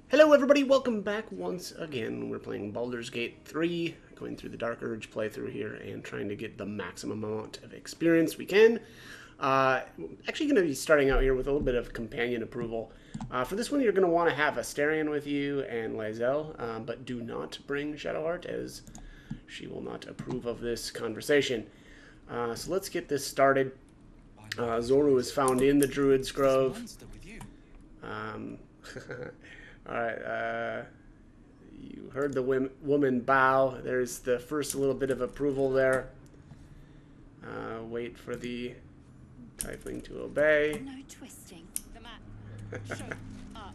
Hello everybody, welcome back once again. We're playing Baldur's Gate 3, going through the Dark Urge playthrough here and trying to get the maximum amount of experience we can. Actually going to be starting out here with a little bit of companion approval. For this one you're going to want to have Astarion with you and Lae'zel, but do not bring Shadowheart as she will not approve of this conversation. So let's get this started. Zoru is found in the Druid's Grove. Alright, you heard the woman bow. There's the first little bit of approval there. Wait for the tiefling to obey. No twisting. The mat. Show up.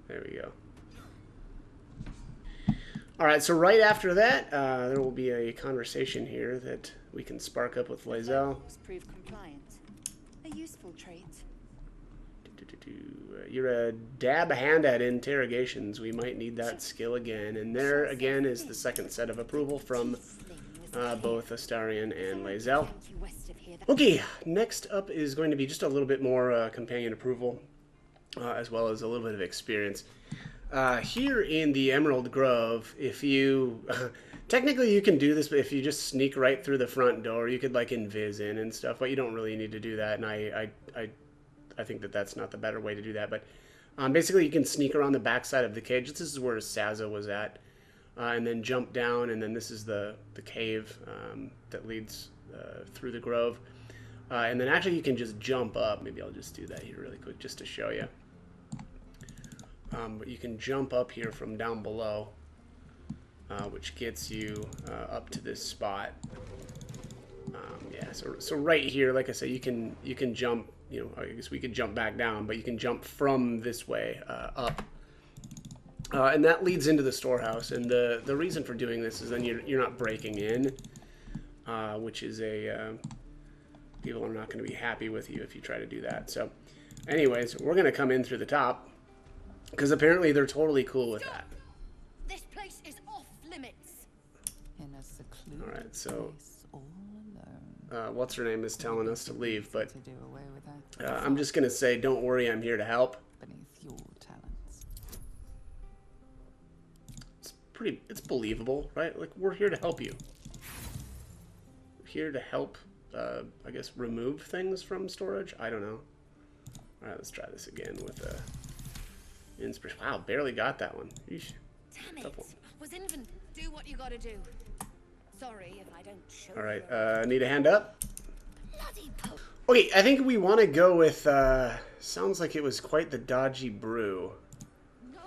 There we go. Alright, so right after that, there will be a conversation here that we can spark up with Lae'zel. Prove compliant. A useful trait. You're a dab hand at interrogations. We might need that skill again. And there again is the second set of approval from both Astarion and Lae'zel. Okay, next up is going to be just a little bit more companion approval, as well as a little bit of experience. Here in the Emerald Grove, if you... technically you can do this, but if you just sneak right through the front door, you could like invis in and stuff, but you don't really need to do that, and I think that that's not the better way to do that. But basically you can sneak around the backside of the cage. This is where Saza was at, and then jump down, and then this is the cave that leads through the grove. And then actually you can just jump up. Maybe I'll just do that here really quick just to show you. But you can jump up here from down below, which gets you up to this spot. Yeah, so right here, like I said, you can jump. You know, I guess we could jump back down, but you can jump from this way up, and that leads into the storehouse. And the reason for doing this is then you're not breaking in, which is people are not going to be happy with you if you try to do that. So, anyways, we're going to come in through the top. Because apparently they're totally cool with that. This place is off limits. In a secluded Alright, so place, all alone. what's her name is telling us to leave, but To do away with that I'm just gonna say, don't worry, I'm here to help. beneath your talents. It's believable, right? Like, we're here to help you. We're here to help, I guess, remove things from storage? I don't know. Alright, let's try this again with inspiration. Wow, barely got that one. Eesh. Damn it. Was Invent. Do what you gotta do. Sorry if I don't show Alright, need a hand up? bloody poke. Okay, I think we want to go with, sounds like it was quite the dodgy brew. No.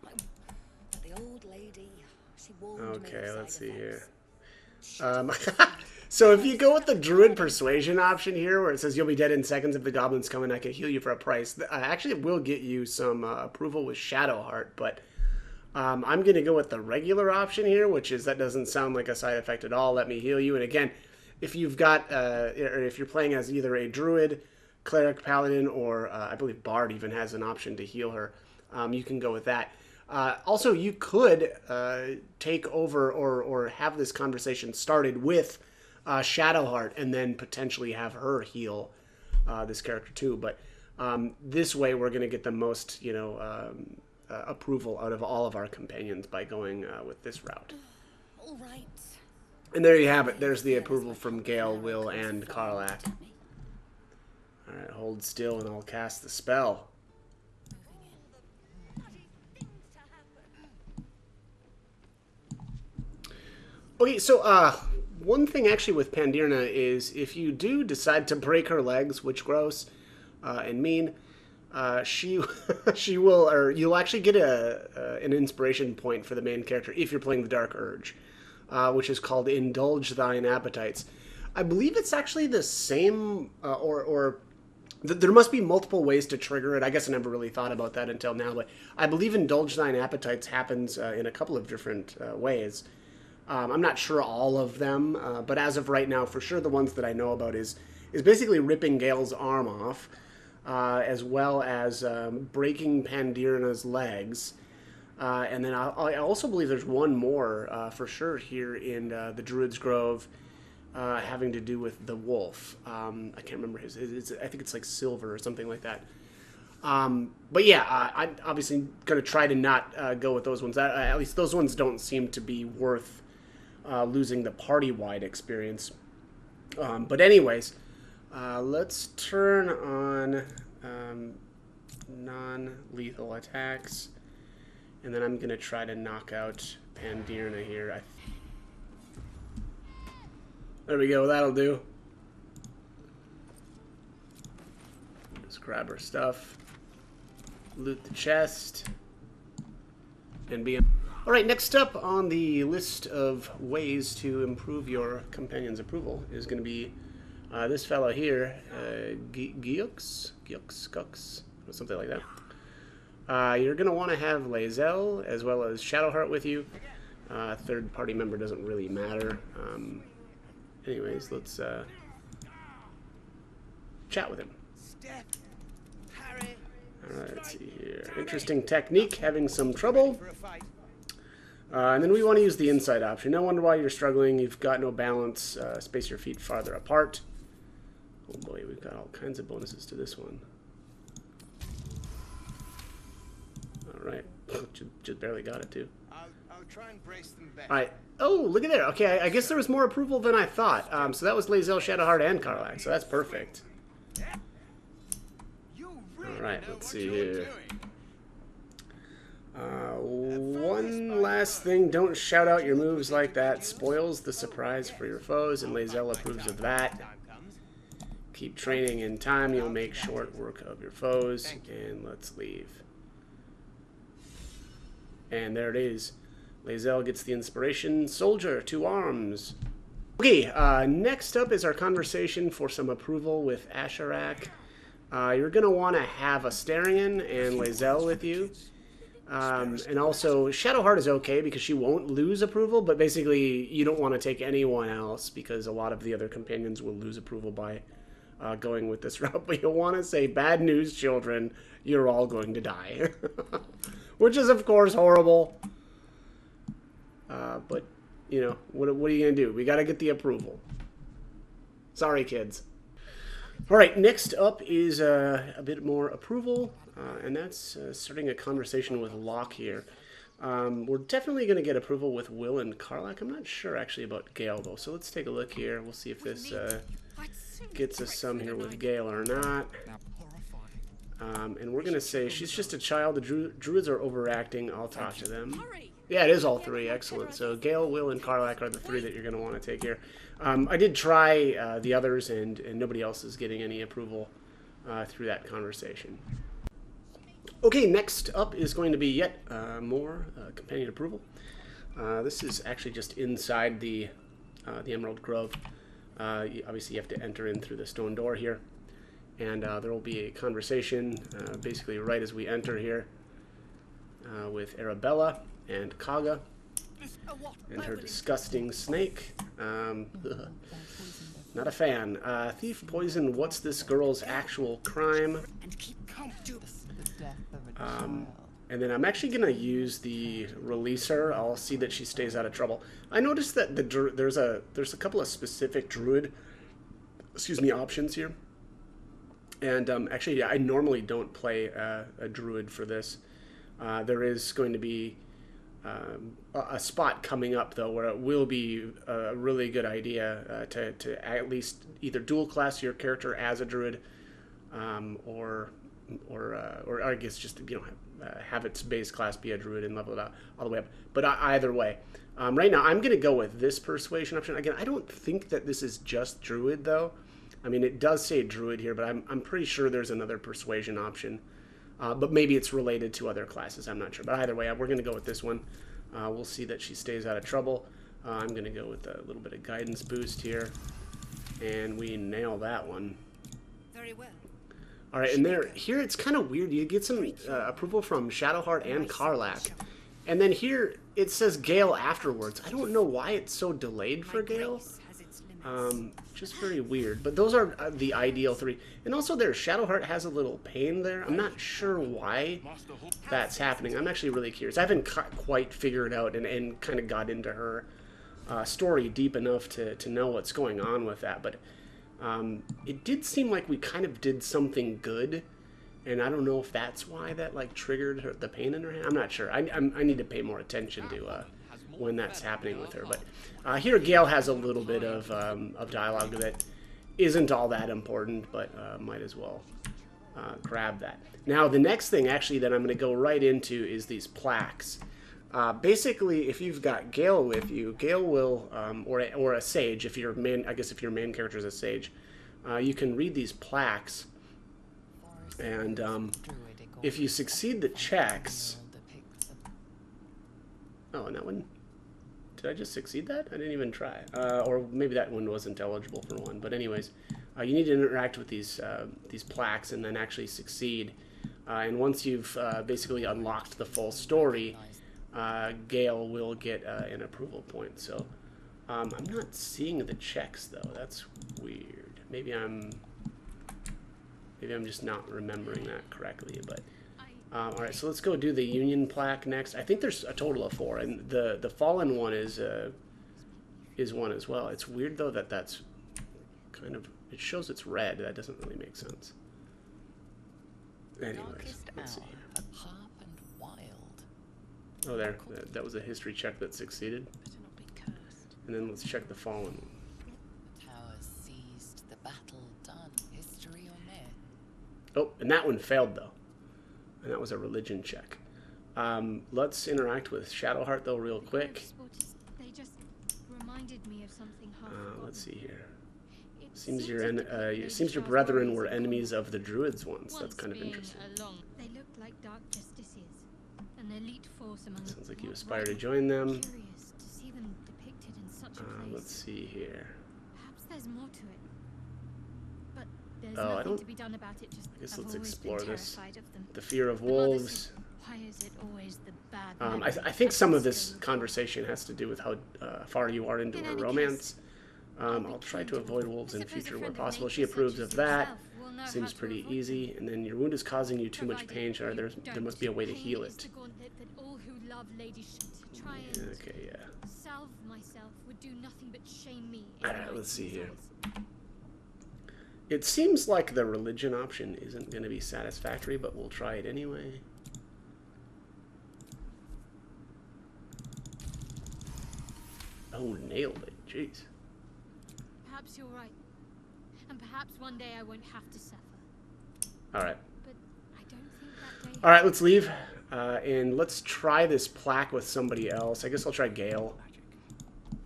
But the old lady, she warned me. Okay, of let's side see here. effects. So if you go with the Druid Persuasion option here, where it says you'll be dead in seconds if the goblins come in, I can heal you for a price. Actually, it will get you some approval with Shadowheart, but I'm going to go with the regular option here, which is that doesn't sound like a side effect at all. Let me heal you. And again, if you've got, or if you're playing as either a Druid, Cleric, Paladin, or I believe Bard even has an option to heal her, you can go with that. Also, you could take over or have this conversation started with Shadowheart and then potentially have her heal this character too. But this way we're going to get the most, approval out of all of our companions by going with this route. All right. And there you have it. There's the approval from Gale, Will, and Karlak. Alright, hold still and I'll cast the spell. Okay, so one thing actually with Pandirna is if you do decide to break her legs, which gross and mean, she she will, or you'll actually get an inspiration point for the main character if you're playing the Dark Urge, which is called Indulge Thine Appetites. I believe it's actually the same, there must be multiple ways to trigger it. I guess I never really thought about that until now, but I believe Indulge Thine Appetites happens in a couple of different ways. I'm not sure all of them, but as of right now, for sure the ones that I know about is basically ripping Gale's arm off, as well as breaking Pandirna's legs. And then I also believe there's one more for sure here in the Druid's Grove, having to do with the wolf. I can't remember his. I think it's like Silver or something like that. But yeah, I'm obviously going to try to not go with those ones. At least those ones don't seem to be worth losing the party-wide experience. But anyways, let's turn on non-lethal attacks. And then I'm going to try to knock out Pandirna here. There we go, that'll do. Just grab her stuff. Loot the chest. And be... Alright, next up on the list of ways to improve your companion's approval is going to be this fellow here, Gux, or something like that. You're going to want to have Lae'zel as well as Shadowheart with you. Third party member doesn't really matter. Anyways, let's chat with him. Alright, let's see here. Interesting technique, having some trouble. And then we want to use the inside option. No wonder why you're struggling. You've got no balance. Space your feet farther apart. Oh boy, we've got all kinds of bonuses to this one. Alright. Just barely got it, too. I'll try and brace them back. Alright. Oh, look at there. Okay, I guess there was more approval than I thought. So that was Lae'zel, Shadowheart, and Karlach. So that's perfect. Alright, let's see here. One last thing. Don't shout out your moves like that. Spoils the surprise for your foes, and Lae'zel approves of that. Keep training. In time, you'll make short work of your foes. And let's leave. And there it is. Lae'zel gets the inspiration. Soldier, 2 arms. Okay, next up is our conversation for some approval with Asherak. You're going to want to have Astarion and Lae'zel with you. And also, Shadowheart is okay because she won't lose approval, but basically you don't want to take anyone else because a lot of the other companions will lose approval by going with this route. But you'll want to say, bad news, children, you're all going to die. Which is, of course, horrible. But, you know, what are you going to do? We got to get the approval. Sorry, kids. All right, next up is a bit more approval, and that's starting a conversation with Locke here. We're definitely going to get approval with Will and Karlach. I'm not sure, actually, about Gale, though, so let's take a look here. We'll see if this gets us some here with Gale or not. And we're going to say she's just a child. The druids are overacting. I'll talk to them. Yeah, it is all 3. Excellent. So Gale, Will, and Karlach are the 3 that you're going to want to take here. I did try the others, and nobody else is getting any approval through that conversation. Okay, next up is going to be yet more companion approval. This is actually just inside the Emerald Grove. Obviously, you have to enter in through the stone door here. And there will be a conversation basically right as we enter here with Arabella and Kaga and her disgusting snake. Not a fan. Thief poison, what's this girl's actual crime? And then I'm actually going to use the releaser. I'll see that she stays out of trouble. I noticed that there's a couple of specific druid options here. And actually, I normally don't play a druid for this. There is going to be a spot coming up, though, where it will be a really good idea to at least either dual class your character as a druid, or I guess just have its base class be a druid and level it up all the way up. But either way, right now I'm going to go with this persuasion option. Again, I don't think that this is just druid, though. I mean, it does say druid here, but I'm pretty sure there's another persuasion option. But maybe it's related to other classes. I'm not sure. But either way, we're going to go with this one. We'll see that she stays out of trouble. I'm going to go with a little bit of guidance boost here. And we nail that one. Very well. All right, and here it's kind of weird. You get some approval from Shadowheart and Karlach. And then here it says Gale afterwards. I don't know why it's so delayed for Gale. Just very weird. But those are the ideal 3. And also there, Shadowheart has a little pain there. I'm not sure why that's happening. I'm actually really curious. I haven't quite figured out and kind of got into her story deep enough to know what's going on with that. But it did seem like we kind of did something good, and I don't know if that's why that like triggered the pain in her hand. I'm not sure. I need to pay more attention to when that's happening with her. But here Gale has a little bit of dialogue that isn't all that important, but might as well grab that. Now the next thing actually that I'm going to go right into is these plaques. Basically, if you've got Gale with you, Gale will, or a sage, if your main, I guess if your main character is a sage, you can read these plaques, and if you succeed the checks, oh, and that one, did I just succeed that? I didn't even try, or maybe that one wasn't eligible for one. But anyways, you need to interact with these plaques and then actually succeed. And once you've basically unlocked the full story, Gale will get an approval point. So I'm not seeing the checks though. That's weird. Maybe I'm just not remembering that correctly. But all right, so let's go do the Union plaque next. I think there's a total of 4, and the Fallen one is one as well. It's weird though that that's kind of, it shows it's red. That doesn't really make sense. Anyways, let's see here. Oh, there. That was a history check that succeeded. And then let's check the Fallen one. The towers seized, the battle done, history or myth. Oh, and that one failed though. And that was a religion check. Let's interact with Shadowheart though real quick. They just reminded me of something hard. Let's see here. Seems your brethren were enemies of the Druids once. That's kind of interesting. They looked like dark justiciars, an elite force among. Sounds like you aspire to join them. Curious to see them depicted in such a place. Let's see here. Perhaps there's more to it. But there's Oh, nothing to be done about it. Just I guess I've let's always explore been this. terrified of them. The fear of The mother wolves. said, why is it always the bad I think some of this conversation has to do with how far you are into her romance. I'll try to avoid wolves in future where possible. She approves of that. Seems pretty easy. And then your wound is causing you too much pain. Sure, there must be a way to heal it. Okay, yeah. Salve myself would do nothing but shame me. Alright, let's see here. It seems like the religion option isn't going to be satisfactory, but we'll try it anyway. Oh, nailed it. Jeez. Perhaps you're right. And perhaps one day I won't have to suffer. Alright. But I don't think that day. Alright, let's leave. And let's try this plaque with somebody else. I guess I'll try Gale. The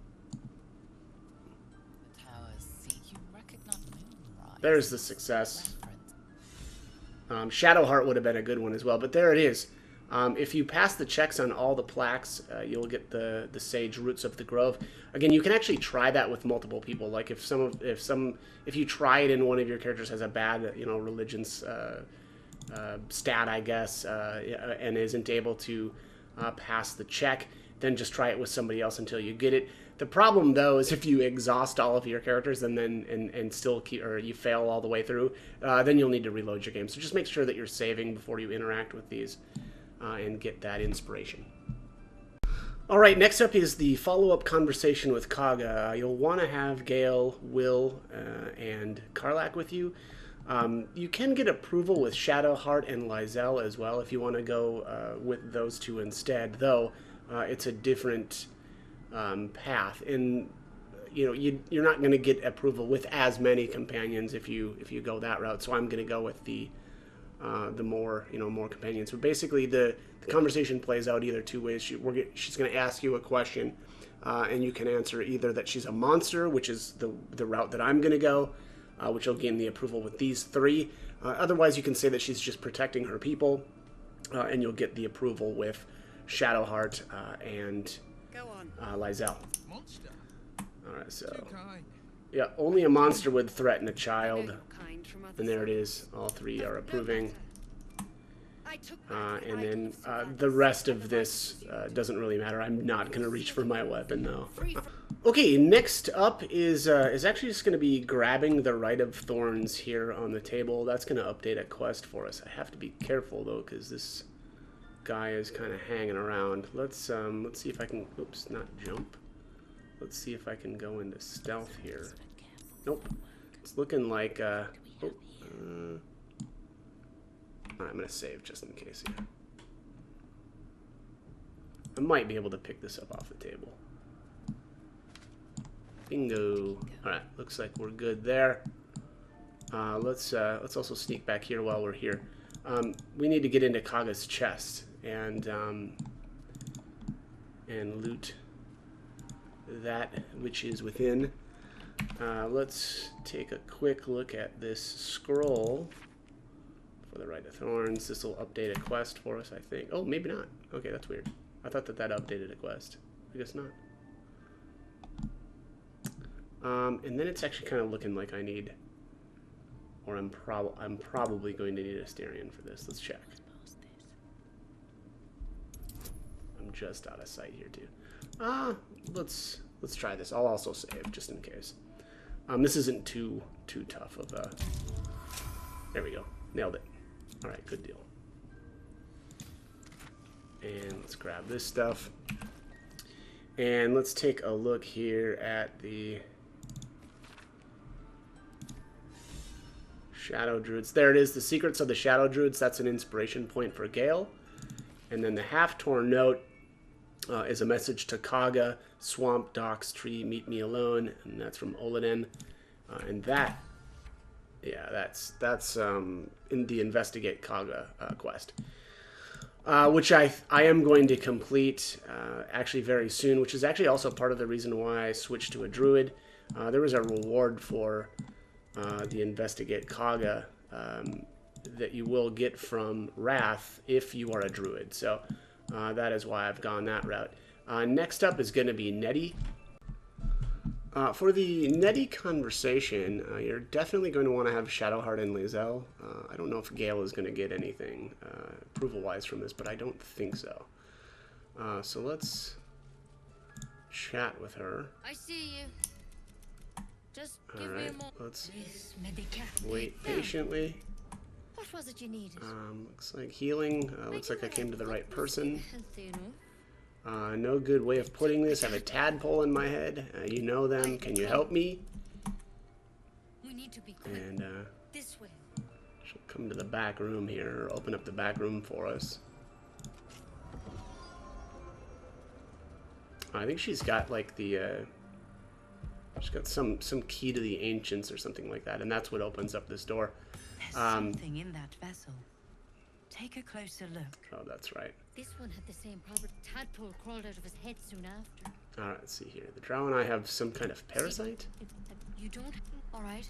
towers see you recognize moonrise. There's the success. Shadowheart would have been a good one as well, but there it is. If you pass the checks on all the plaques, you'll get the sage roots of the grove. Again, you can actually try that with multiple people. Like if you try it and one of your characters has a bad, religion's stat, I guess, and isn't able to pass the check, then just try it with somebody else until you get it. The problem though is if you exhaust all of your characters and still keep, or you fail all the way through, then you'll need to reload your game. So just make sure that you're saving before you interact with these. And get that inspiration. Alright, next up is the follow-up conversation with Kaga. You'll want to have Gale, Will, and Karlach with you. You can get approval with Shadowheart and Lysel as well if you want to go with those two instead, though it's a different path. And you're not going to get approval with as many companions if you go that route. So I'm going to go with the more more companions. So basically the conversation plays out either two ways. She's going to ask you a question, and you can answer either that she's a monster, which is the route that I'm going to go, which will gain the approval with these 3. Otherwise, you can say that she's just protecting her people, and you'll get the approval with Shadowheart and Lysel. Monster. All right, so Too kind. yeah, only a monster would threaten a child. And there it is. All 3 are approving. And then the rest of this doesn't really matter. I'm not going to reach for my weapon, though. Okay, next up is actually just going to be grabbing the Rite of Thorns here on the table. That's going to update a quest for us. I have to be careful, though, because this guy is kind of hanging around. Let's see if I can... Oops, not jump. let's see if I can go into stealth here. Nope. It's looking like, Alright, I'm gonna save just in case here. I might be able to pick this up off the table. Bingo. Alright, looks like we're good there. Let's also sneak back here while we're here. We need to get into Kaga's chest and loot that which is within. Let's take a quick look at this scroll for the Rite of Thorns. This will update a quest for us, I think. Oh, maybe not. Okay, that's weird. I thought that updated a quest. I guess not. And then it's actually kind of looking like I need, or I'm probably going to need a Asterion for this. Let's check. I'm just out of sight here too. Let's try this. I'll also save just in case. This isn't too tough of a. There we go. Nailed it. All right, good deal. And let's grab this stuff. And let's take a look here at the Shadow Druids. There it is, the Secrets of the Shadow Druids. That's an inspiration point for Gale. And then the Half-Torn Note is a message to Kaga, Swamp, Docks, Tree, Meet Me Alone. And that's from Oliden. And that, yeah, that's in the Investigate Kaga quest. Which I am going to complete actually very soon, which is actually also part of the reason why I switched to a druid. There was a reward for the Investigate Kaga that you will get from Wrath if you are a druid. So that is why I've gone that route. Next up is going to be Nettie. For the Nettie conversation, you're definitely going to want to have Shadowheart and Lae'zel. I don't know if Gale is going to get anything approval-wise from this, but I don't think so. So let's chat with her. I see you. Just give me a moment. Let's wait patiently. What was it you needed? Looks like healing. Looks like I came to the right person. Healthy, you know? No good way of putting this. I have a tadpole in my head. You know them. Can you help me? We need to be quick. And This way. she'll come to the back room here, or open up the back room for us. I think she's got like the she's got some key to the ancients or something like that, and that's what opens up this door. There's something in that vessel. Take a closer look. Oh, that's right. This one had the same problem. Tadpole crawled out of his head soon after. All right, let's see here. The drow and I have some kind of parasite. You don't? All right.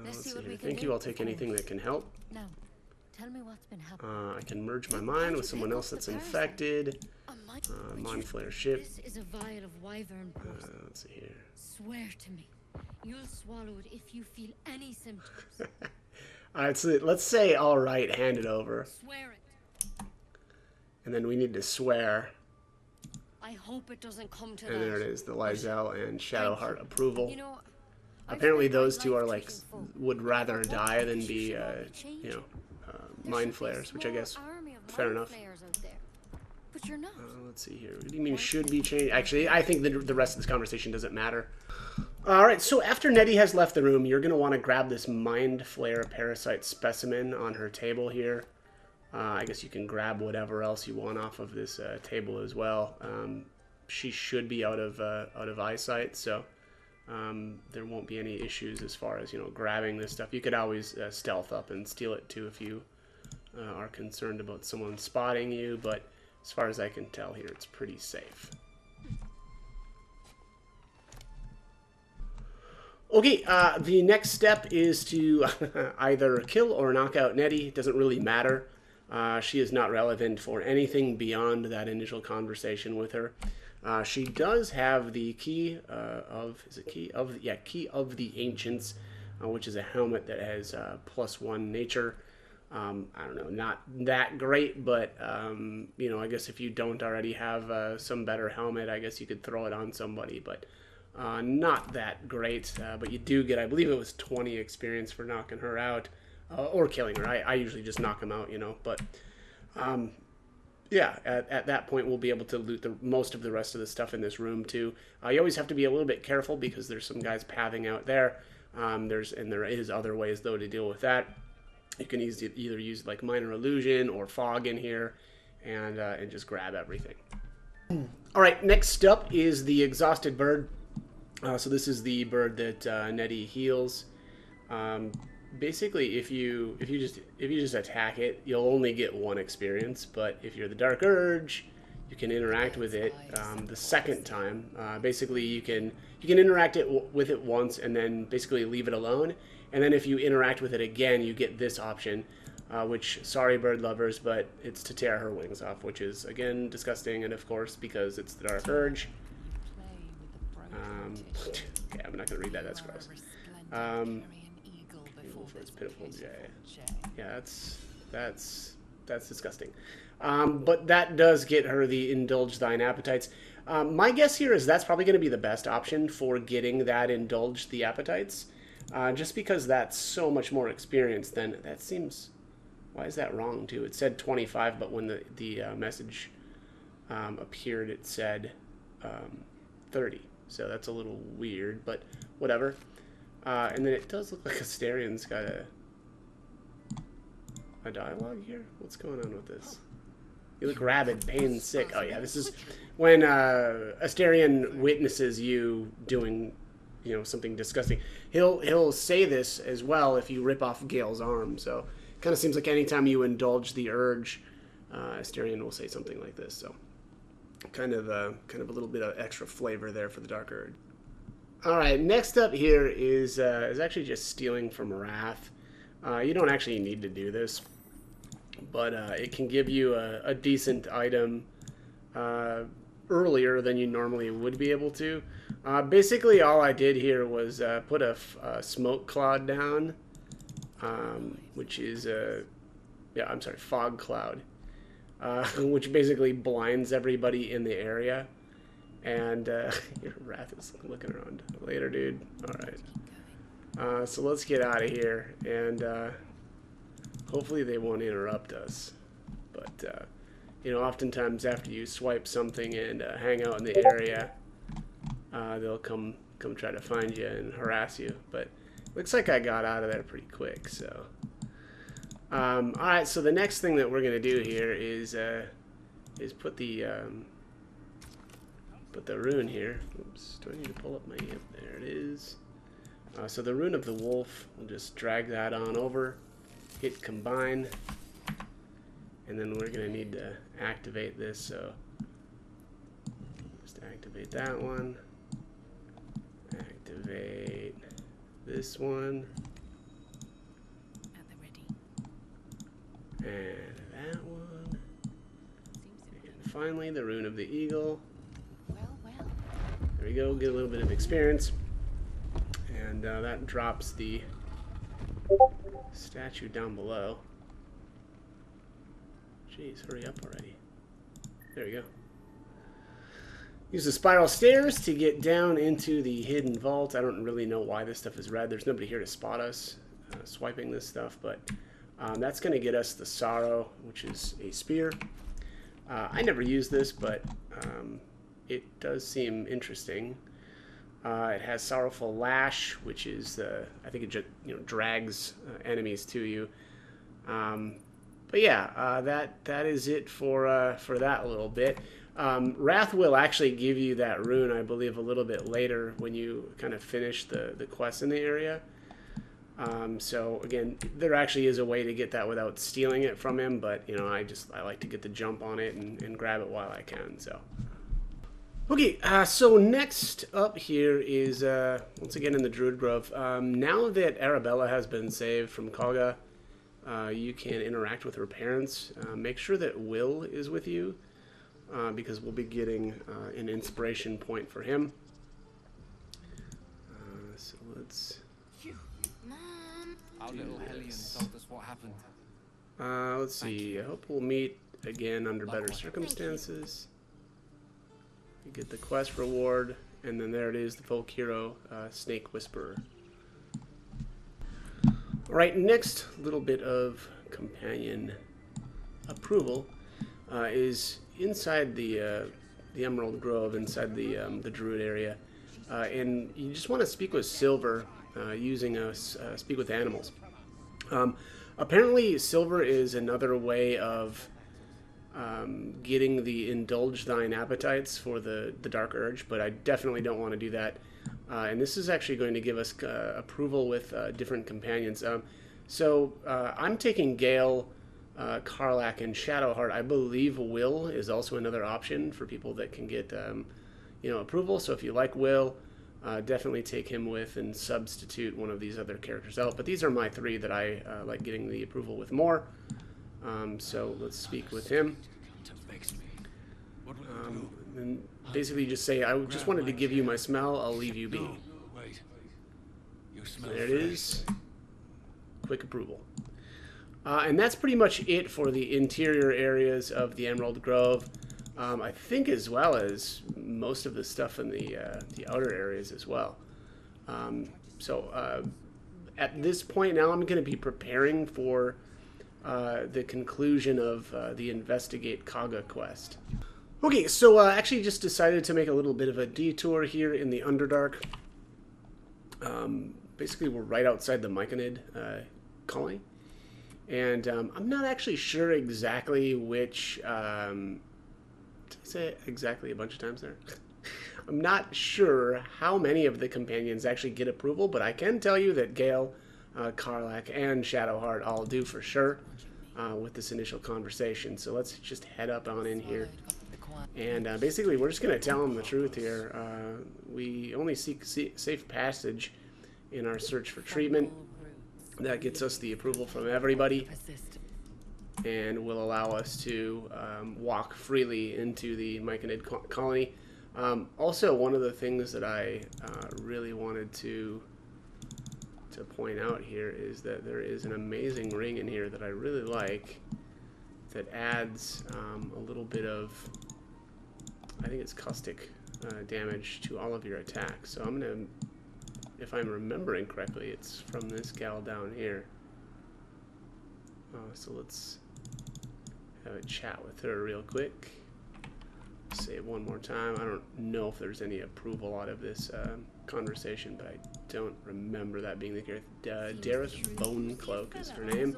Let's see see what here. we can Thank do. you. I'll take anything that can help. Now, tell me what's been happening. I can merge my mind with someone else that's infected. Mind Flayer ship. This is a vial of wyvern poison. Let's see here. Swear to me, you'll swallow it if you feel any symptoms. All right, so let's say all right, hand it over. Swear it. And then we need to swear. I hope it doesn't come to And that. there it is, the Lae'zel and Shadowheart approval. You know, Apparently those two are like, would rather die than be, you know, mind flayers, which I guess, fair enough. But you're not. Let's see here. What do you mean should be changed? Actually, I think the rest of this conversation doesn't matter. Alright, so after Nettie has left the room, you're going to want to grab this Mind Flayer Parasite specimen on her table here. I guess you can grab whatever else you want off of this table as well. She should be out of eyesight, so there won't be any issues as far as, you know, grabbing this stuff. You could always stealth up and steal it too if you are concerned about someone spotting you, but as far as I can tell here, it's pretty safe. Okay, the next step is to either kill or knock out Nettie. It doesn't really matter. She is not relevant for anything beyond that initial conversation with her. She does have the key of, is it key of, yeah, key of the ancients, which is a helmet that has +1 nature. I don't know, not that great, but you know, I guess if you don't already have some better helmet, I guess you could throw it on somebody, but not that great. But you do get, I believe it was 20 experience for knocking her out, or killing her. I usually just knock them out, you know, but yeah, at that point we'll be able to loot the most of the rest of the stuff in this room too. You always have to be a little bit careful because there's some guys pathing out there. There is other ways though to deal with that. You can either use like minor illusion or fog in here, and just grab everything. All right, next up is the exhausted bird. So this is the bird that Nettie heals. Basically, if you just attack it, you'll only get 1 experience. But if you're the Dark Urge, you can interact with it the second time. Basically, you can interact with it once and then basically leave it alone. And then if you interact with it again, you get this option, which, sorry bird lovers, but it's to tear her wings off, which is again disgusting. And of course, because it's the Dark Urge. Okay, I'm not gonna read that. That's gross. For its pitiful J. Yeah, that's disgusting. But that does get her the indulge thine appetites. My guess here is that's probably going to be the best option for getting that indulge the appetites, just because that's so much more experience than that seems. Why is that wrong too? It said 25, but when the message appeared, it said 30. So that's a little weird, but whatever. And then it does look like Asterian's got a dialogue here. What's going on with this? You look rabid, pain, sick. Oh yeah, this is when Asterian witnesses you doing, something disgusting. He'll say this as well if you rip off Gale's arm. So it kind of seems like anytime you indulge the urge, Asterian will say something like this. So kind of a little bit of extra flavor there for the Dark Urge. All right, next up here is actually just stealing from Wrath. You don't actually need to do this, but it can give you a decent item earlier than you normally would be able to. Basically, all I did here was put a smoke cloud down, which is fog cloud, which basically blinds everybody in the area. And your Wrath is looking around. Later, dude. Alright. So let's get out of here. And hopefully they won't interrupt us. But, oftentimes after you swipe something and hang out in the area, they'll come try to find you and harass you. But looks like I got out of there pretty quick, so. Alright, so the next thing that we're going to do here is put the rune here. Oops, do I need to pull up my... Yep, there it is. So the rune of the wolf, we'll just drag that on over, hit combine, and then we're going to need to activate this, so just activate that one, activate this one, At the ready. and that one, and finally the rune of the eagle. There we go, get a little bit of experience. And that drops the statue down below. Jeez, hurry up already. There we go. Use the spiral stairs to get down into the hidden vault. I don't really know why this stuff is red. There's nobody here to spot us swiping this stuff, but that's going to get us the Sorrow, which is a spear. I never used this, but it does seem interesting. It has Sorrowful Lash, which is, I think it just, drags enemies to you. But yeah, that is it for that little bit. Wrath will actually give you that rune, I believe, a little bit later when you kind of finish the quest in the area. So again, there actually is a way to get that without stealing it from him, but I like to get the jump on it and grab it while I can. So. Okay, so next up here is, once again in the Druid Grove. Now that Arabella has been saved from Kagha, you can interact with her parents. Make sure that Will is with you, because we'll be getting an inspiration point for him. So let's... Our little Hellion told us what happened. Let's see, I hope we'll meet again under better circumstances. You get the quest reward, and then there it is, the folk hero, Snake Whisperer. Alright, next little bit of companion approval. is inside the Emerald Grove, inside the Druid area, and you just want to speak with Silver using a speak with animals. Apparently, Silver is another way of getting the indulge thine appetites for the dark urge, but I definitely don't want to do that. And this is actually going to give us approval with different companions. So I'm taking Gale, Karlach, and Shadowheart. I believe Will is also another option for people that can get approval. So if you like Will, definitely take him with and substitute one of these other characters out. But these are my three that I like getting the approval with more. So let's speak with him. And basically just say, I just wanted to give you my smell, I'll leave you be. There it is. Quick approval. And that's pretty much it for the interior areas of the Emerald Grove. I think as well as most of the stuff in the outer areas as well. At this point now, I'm going to be preparing for the conclusion of the Investigate Kaga quest. Okay, so actually just decided to make a little bit of a detour here in the Underdark. Basically, we're right outside the Myconid colony. And I'm not actually sure exactly which... did I say it exactly a bunch of times there? I'm not sure how many of the companions actually get approval, but I can tell you that Gale, Karlach, and Shadowheart all do for sure with this initial conversation. So let's just head up on in here. And basically, we're just going to tell them the truth here. We only seek safe passage in our search for treatment. That gets us the approval from everybody and will allow us to walk freely into the Myconid colony. Also, one of the things that I really wanted to point out here is that there is an amazing ring in here that I really like that adds a little bit of, I think it's caustic damage to all of your attacks. So I'm going to, if I'm remembering correctly, it's from this gal down here. So let's have a chat with her real quick. Say it one more time. I don't know if there's any approval out of this conversation, but I don't remember that being the case. Dareth Bonecloak is her name.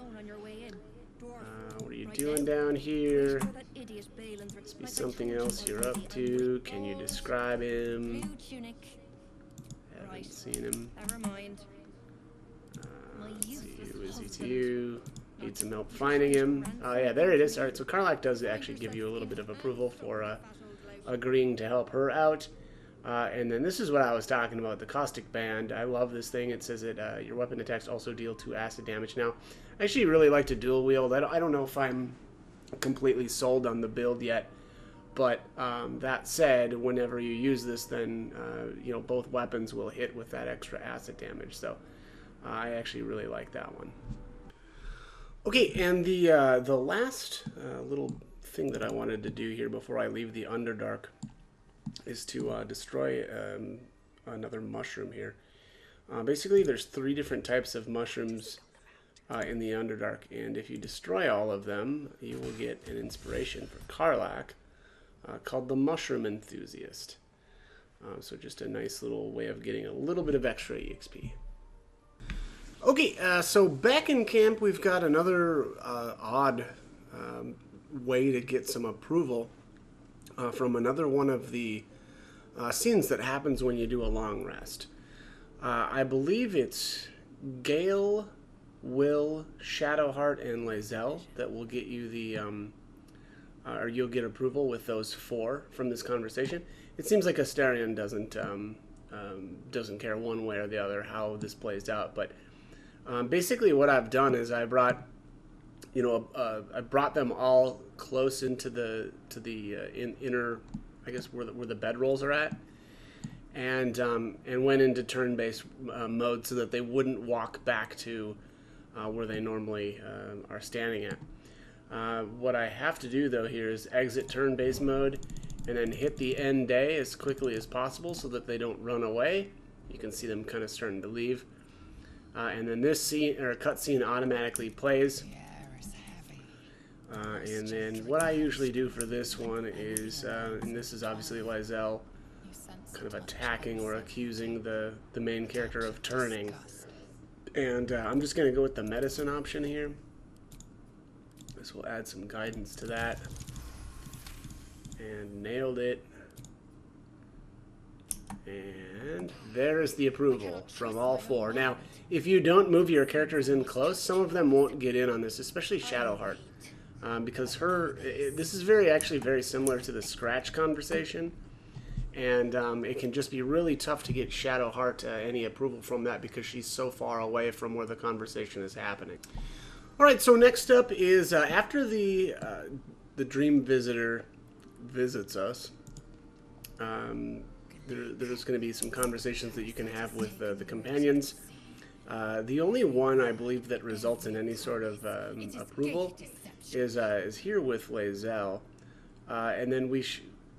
What are you doing down here? Must be something else you're up to. Can you describe him? Haven't seen him. Let's see, who is he to you? Need some help finding him. Oh yeah, there it is. Alright, so Karlach does actually give you a little bit of approval for agreeing to help her out. And then this is what I was talking about, the caustic band. I love this thing. It says that your weapon attacks also deal 2 acid damage. Now, I actually really like to dual wield. I don't know if I'm completely sold on the build yet. But that said, whenever you use this, then both weapons will hit with that extra acid damage. So I actually really like that one. Okay, and the last little thing that I wanted to do here before I leave the Underdark is to destroy another mushroom here. Basically, there's 3 different types of mushrooms in the Underdark, and if you destroy all of them, you will get an inspiration for Karlach called the Mushroom Enthusiast. So just a nice little way of getting a little bit of extra EXP. Okay, so back in camp, we've got another odd way to get some approval from another one of the scenes that happens when you do a long rest. I believe it's Gale, Will, Shadowheart, and Lae'zel that will get you the, or you'll get approval with those 4 from this conversation. It seems like Astarion doesn't care one way or the other how this plays out, but basically what I've done is I brought, I brought them all close into the inner, I guess where the bedrolls are at, and went into turn-based mode so that they wouldn't walk back to where they normally are standing at. What I have to do though here is exit turn-based mode and then hit the end day as quickly as possible so that they don't run away. You can see them kind of starting to leave. And then this scene or cutscene automatically plays. And then what I usually do for this one is, and this is obviously Lizelle, You sense kind of a touch attacking or accusing the main character of turning. disgust. And I'm just going to go with the medicine option here. This will add some guidance to that. And nailed it. And there's the approval from all four. Now, if you don't move your characters in close, some of them won't get in on this, especially Shadowheart. Because this is actually very similar to the Scratch conversation. And it can just be really tough to get Shadowheart any approval from that because she's so far away from where the conversation is happening. Alright, so next up is after the Dream Visitor visits us, there's going to be some conversations that you can have with the companions. The only one I believe that results in any sort of approval is here with Lizelle, and then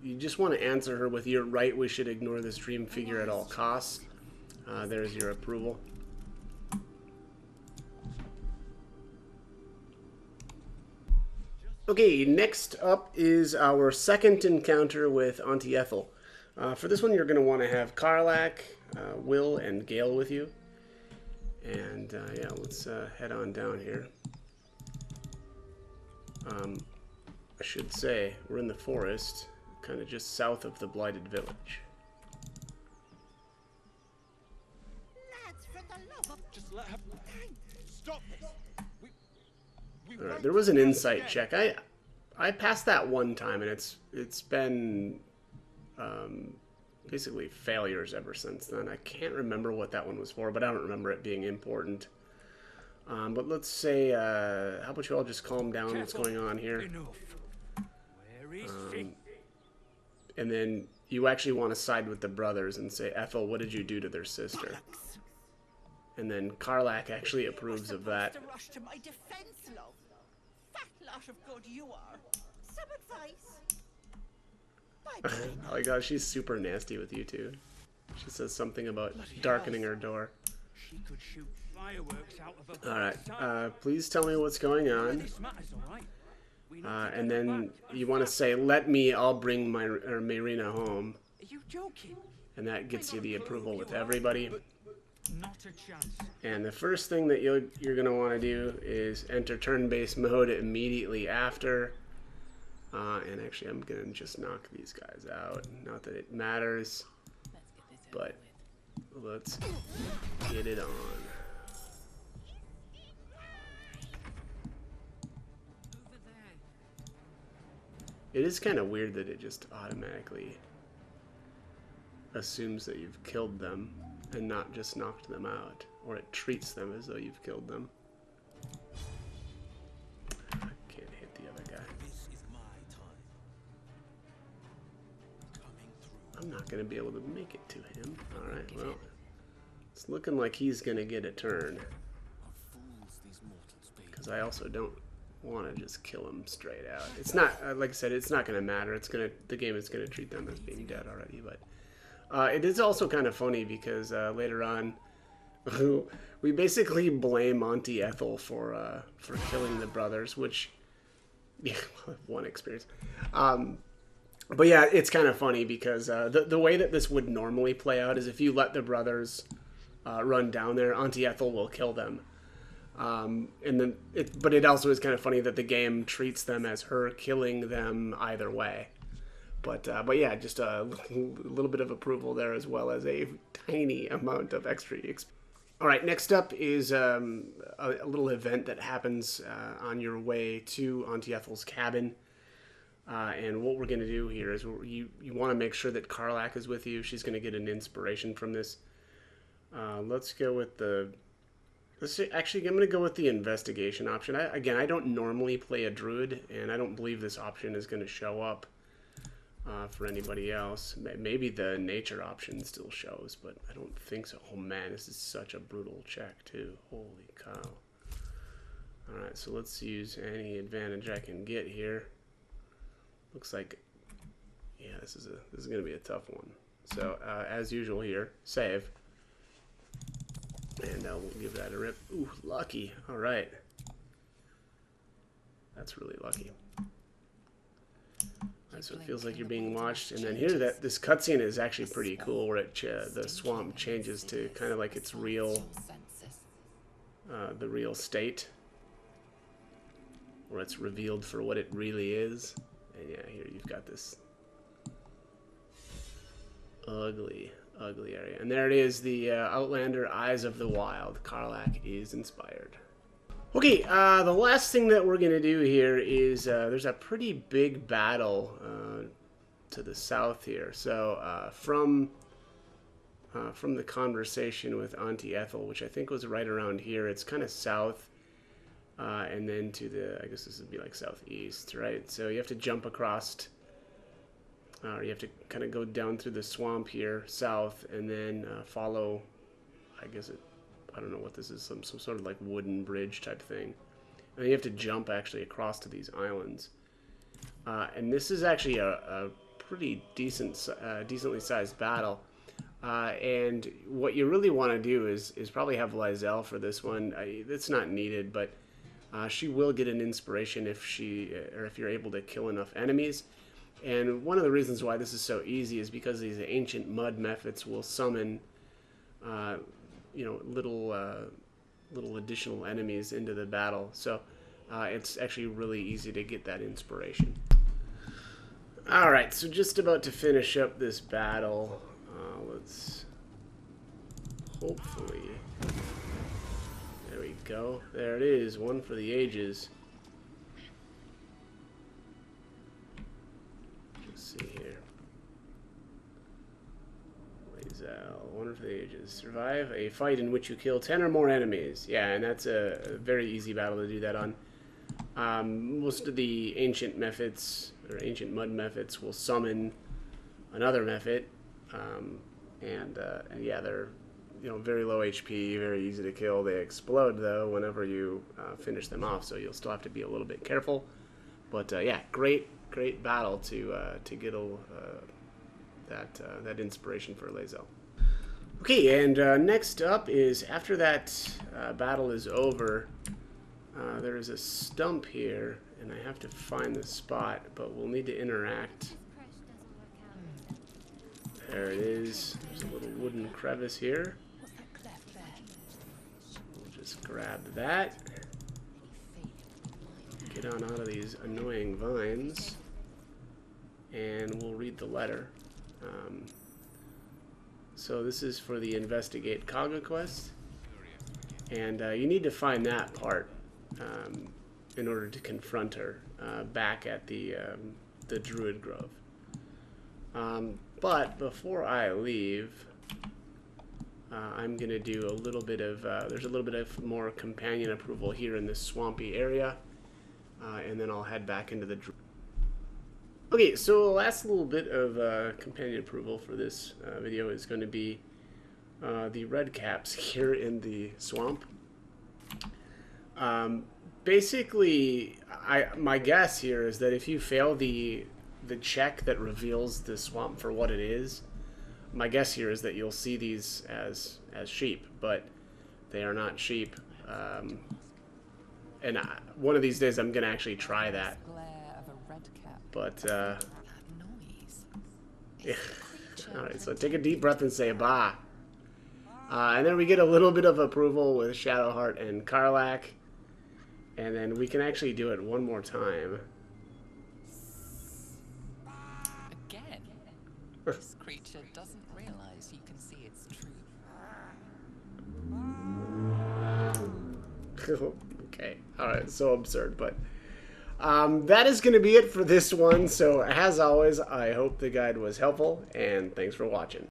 you just want to answer her with "You're right. We should ignore this dream figure at all costs." There's your approval. Okay, next up is our second encounter with Auntie Ethel. For this one, you're going to want to have Karlach, Will, and Gale with you. And yeah, let's head on down here. I should say, we're in the forest, kind of just south of the Blighted Village. Lads, for the love of... Just let her... Stop this! Alright, there was an insight check. I passed that one time, and it's been basically failures ever since then. I can't remember what that one was for, but I don't remember it being important. But let's say, how about you all just calm down? What's going on here? And then you actually want to side with the brothers and say, Ethel, what did you do to their sister? And then Karlach actually approves of that. Rush to my defense, love. Fat lot of good you are. Some advice. Oh my god, she's super nasty with you two. She says something about darkening her door. She could shoot fireworks out of a Alright, please tell me what's going on. This matters, all right? We need to And get her then back. you want to say, let me, I'll bring Marina home. Are you joking? And that gets you the approval with everybody. Not a chance. And the first thing that you're going to want to do is enter turn-based mode immediately after. And actually, I'm going to just knock these guys out. Not that it matters, but let's get it on. It is kind of weird that it just automatically assumes that you've killed them and not just knocked them out, or it treats them as though you've killed them. I can't hit the other guy. This is my time. Coming through. I'm not going to be able to make it to him. Alright, well, it's looking like he's going to get a turn, because I also don't want to just kill him straight out. It's not, like I said, it's not going to matter. The game is going to treat them as being dead already, but it is also kind of funny because later on, we basically blame Auntie Ethel for killing the brothers, which, yeah, one experience. But yeah, it's kind of funny because the way that this would normally play out is if you let the brothers run down there, Auntie Ethel will kill them. But it also is kind of funny that the game treats them as her killing them either way. But yeah, just a little bit of approval there, as well as a tiny amount of extra experience. All right, next up is a little event that happens on your way to Auntie Ethel's cabin. And what we're going to do here is you want to make sure that Karlach is with you. She's going to get an inspiration from this. Let's go with the... Actually, I'm going to go with the investigation option. Again, I don't normally play a druid, and I don't believe this option is going to show up for anybody else. Maybe the nature option still shows, but I don't think so. Oh man, this is such a brutal check too. Holy cow. Alright, so let's use any advantage I can get here. Looks like, yeah, this is going to be a tough one. So, as usual here, save. And we'll give that a rip. Ooh, lucky. Alright. That's really lucky. Alright, so it feels like you're being watched. And then here, this cutscene is actually pretty cool, where the swamp changes to kind of like its real, the real state, where it's revealed for what it really is. And yeah, here you've got this ugly, ugly area. And there it is, the Outlander Eyes of the Wild. Karlach is inspired. Okay, the last thing that we're going to do here is there's a pretty big battle to the south here. So from the conversation with Auntie Ethel, which I think was right around here, it's kind of south. And then to the, I guess this would be like southeast, right? So you have to jump across, or you have to kind of go down through the swamp here, south, and then follow, I guess I don't know what this is, some sort of like wooden bridge type thing. And you have to jump actually across to these islands. And this is actually a pretty decently sized battle. And what you really want to do is probably have Lizelle for this one. It's not needed, but she will get an inspiration if you're able to kill enough enemies. And one of the reasons why this is so easy is because these ancient mud methods will summon, you know, little additional enemies into the battle. So it's actually really easy to get that inspiration. All right, so just about to finish up this battle. Let's hopefully. There we go. There it is. One for the ages. Let's see here. Lizelle, one for the ages. Survive a fight in which you kill 10 or more enemies. Yeah, and that's a very easy battle to do that on. Most of the ancient methods, or ancient mud methods, will summon another method. And yeah, they're, you know, very low HP, very easy to kill. They explode though whenever you finish them off, so you'll still have to be a little bit careful. But yeah, great battle to get that inspiration for Lizelle. Okay, and next up is, after that battle is over, there is a stump here, and I have to find the spot, but we'll need to interact. There it is. There's a little wooden crevice here. We'll just grab that. Get on out of these annoying vines. And we'll read the letter. So this is for the Investigate Kaga quest. And you need to find that part in order to confront her back at the Druid Grove. But before I leave, I'm going to do a little bit of, there's a little bit of more companion approval here in this swampy area, and then I'll head back into the... Okay, so the last little bit of companion approval for this video is going to be the red caps here in the swamp. Basically, my guess here is that if you fail the check that reveals the swamp for what it is, my guess here is that you'll see these as sheep, but they are not sheep. And one of these days I'm gonna actually try that. But yeah. All right, so take a deep breath and say "bah," and then we get a little bit of approval with Shadowheart and Karlach, and then we can actually do it one more time. This creature doesn't realize you can see its truth. Okay, alright, so absurd, but that is going to be it for this one. So as always, I hope the guide was helpful, and thanks for watching.